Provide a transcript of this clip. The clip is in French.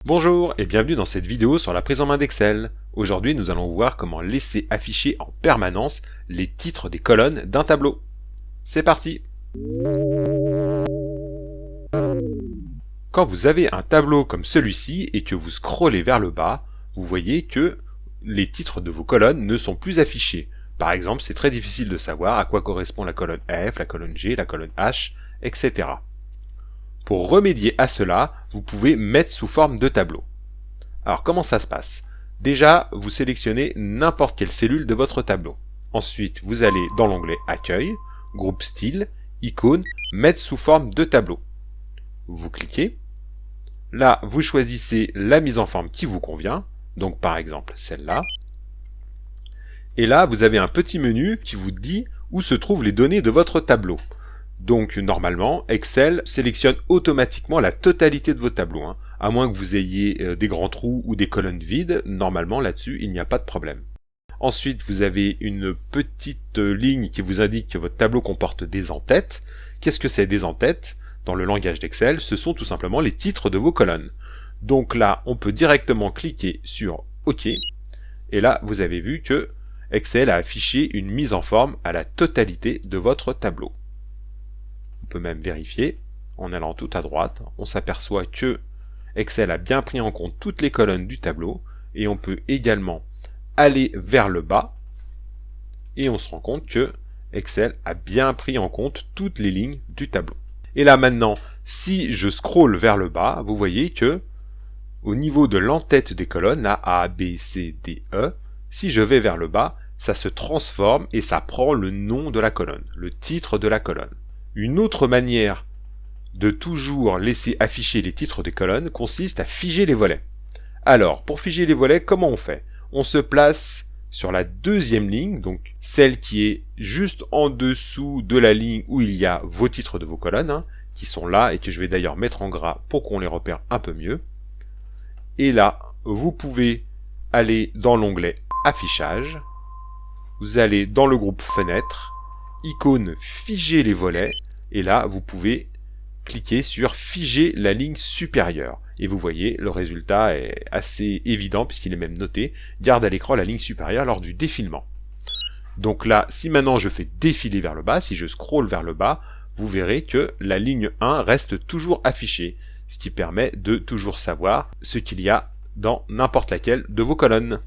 Bonjour et bienvenue dans cette vidéo sur la prise en main d'Excel. Aujourd'hui, nous allons voir comment laisser afficher en permanence les titres des colonnes d'un tableau. C'est parti! Quand vous avez un tableau comme celui-ci et que vous scrollez vers le bas, vous voyez que les titres de vos colonnes ne sont plus affichés. Par exemple, c'est très difficile de savoir à quoi correspond la colonne F, la colonne G, la colonne H, etc. Pour remédier à cela, vous pouvez mettre sous forme de tableau. Alors comment ça se passe? Déjà, vous sélectionnez n'importe quelle cellule de votre tableau. Ensuite, vous allez dans l'onglet Accueil, Groupe Style, Icône, Mettre sous forme de tableau. Vous cliquez. Là, vous choisissez la mise en forme qui vous convient, donc par exemple celle-là. Et là, vous avez un petit menu qui vous dit où se trouvent les données de votre tableau. Donc normalement, Excel sélectionne automatiquement la totalité de vos tableaux. À moins que vous ayez des grands trous ou des colonnes vides, normalement là-dessus, il n'y a pas de problème. Ensuite, vous avez une petite ligne qui vous indique que votre tableau comporte des en-têtes. Qu'est-ce que c'est des en-têtes? Dans le langage d'Excel, ce sont tout simplement les titres de vos colonnes. Donc là, on peut directement cliquer sur OK. Et là, vous avez vu que Excel a affiché une mise en forme à la totalité de votre tableau. On peut même vérifier, en allant tout à droite, on s'aperçoit que Excel a bien pris en compte toutes les colonnes du tableau, et on peut également aller vers le bas, et on se rend compte que Excel a bien pris en compte toutes les lignes du tableau. Et là maintenant, si je scrolle vers le bas, vous voyez que au niveau de l'en-tête des colonnes, là, A, B, C, D, E, si je vais vers le bas, ça se transforme et ça prend le nom de la colonne, le titre de la colonne. Une autre manière de toujours laisser afficher les titres des colonnes consiste à figer les volets. Alors, pour figer les volets, comment on fait? On se place sur la deuxième ligne, donc celle qui est juste en dessous de la ligne où il y a vos titres de vos colonnes, qui sont là et que je vais d'ailleurs mettre en gras pour qu'on les repère un peu mieux. Et là, vous pouvez aller dans l'onglet Affichage, vous allez dans le groupe Fenêtre, icône Figer les volets, et là vous pouvez cliquer sur Figer la ligne supérieure. Et vous voyez, le résultat est assez évident puisqu'il est même noté, garde à l'écran la ligne supérieure lors du défilement. Donc là, si maintenant je fais défiler vers le bas, si je scrolle vers le bas, vous verrez que la ligne 1 reste toujours affichée, ce qui permet de toujours savoir ce qu'il y a dans n'importe laquelle de vos colonnes.